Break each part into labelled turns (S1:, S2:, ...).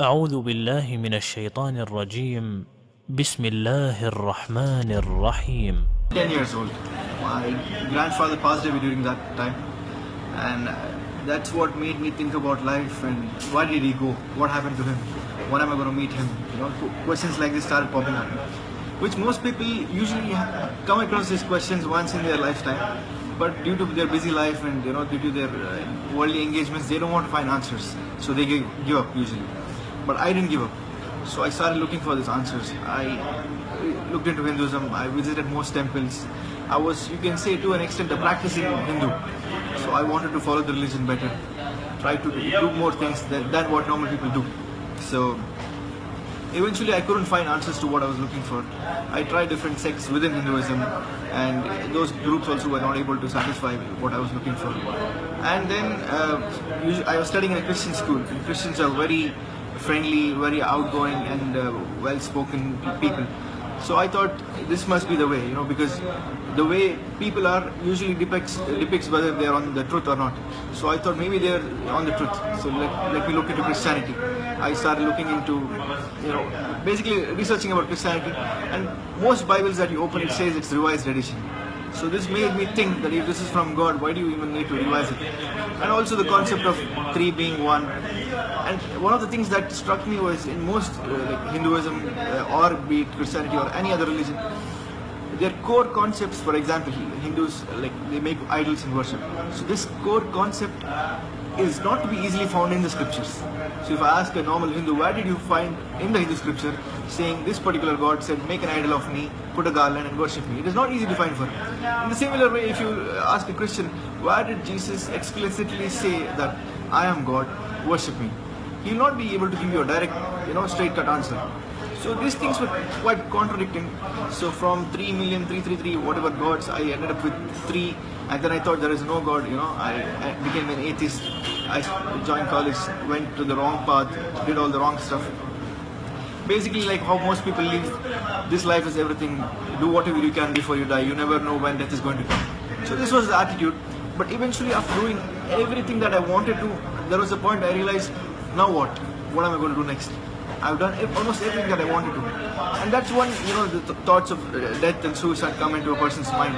S1: أعوذ بالله من الشيطان الرجيم. بسم الله الرحمن الرحيم.
S2: 10 years old. My grandfather passed away during that time, and that's what made me think about life and why did he go? What happened to him? When am I going to meet him? Questions like this started popping up, which most people usually come across these questions once in their lifetime, but due to their busy life and due to their worldly engagements, they don't want to find answers, so they give up usually. But I didn't give up, so I started looking for these answers. I looked into Hinduism. I visited most temples. I was, you can say, to an extent, a practicing Hindu. So I wanted to follow the religion better, try to do more things than what normal people do. So eventually I couldn't find answers to what I was looking for. I tried different sects within Hinduism, and those groups also were not able to satisfy what I was looking for. And then I was studying in a Christian school. And Christians are very friendly, very outgoing and well-spoken people. So I thought this must be the way, because the way people are usually depicts whether they are on the truth or not. So I thought maybe they are on the truth. So let me look into Christianity. I started looking into, basically researching about Christianity. And most Bibles that you open, it says it's revised edition. So this made me think that if this is from God, why do you even need to revise it? And also the concept of three being one. And one of the things that struck me was in most Hinduism or be it Christianity or any other religion, their core concepts, for example, Hindus, they make idols in worship. So this core concept is not to be easily found in the scriptures. So if I ask a normal Hindu, where did you find in the Hindu scripture saying this particular God said, make an idol of me, put a garland and worship me? It is not easy to find for him. In the similar way, if you ask a Christian, where did Jesus explicitly say that I am God, worship me? He will not be able to give you a direct, straight-cut answer. So these things were quite contradicting. So from 3,333,333 whatever gods, I ended up with 3, and then I thought there is no God. I became an atheist. I joined college, went to the wrong path, did all the wrong stuff. Basically, like how most people live, this life is everything. Do whatever you can before you die. You never know when death is going to come. So this was the attitude. But eventually, after doing everything that I wanted to, there was a point I realized, now what? What am I going to do next? I've done almost everything that I wanted to. And that's when, the thoughts of death and suicide come into a person's mind.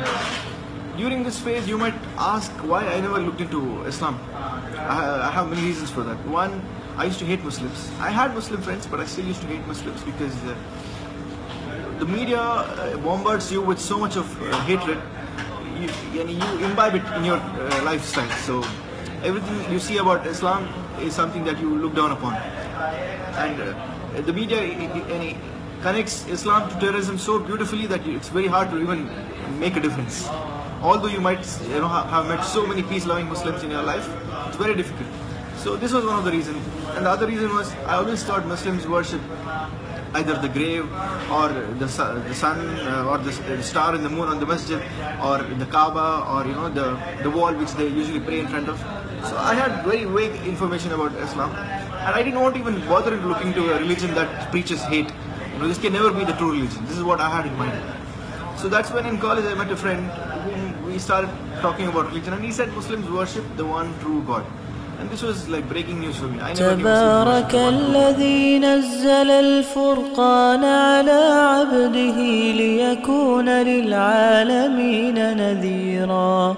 S2: During this phase, you might ask why I never looked into Islam. I have many reasons for that. One, I used to hate Muslims. I had Muslim friends, but I still used to hate Muslims because the media bombards you with so much of hatred. You imbibe it in your lifestyle. So everything you see about Islam is something that you look down upon. And the media connects Islam to terrorism so beautifully that it's very hard to even make a difference. Although you might have met so many peace-loving Muslims in your life, it's very difficult. So this was one of the reasons. And the other reason was I always thought Muslims worship either the grave or the sun or the star in the moon on the masjid or the Kaaba or the wall which they usually pray in front of. So I had very vague information about Islam, and I didn't want to even bother into looking to a religion that preaches hate. This can never be the true religion. This is what I had in mind. So that's when in college I met a friend whom we started talking about religion, and he said Muslims worship the one true God. And this was like breaking news for me. I never knew
S3: تبارك الذي نزل الفرقان على عبده ليكون للعالمين نذيرا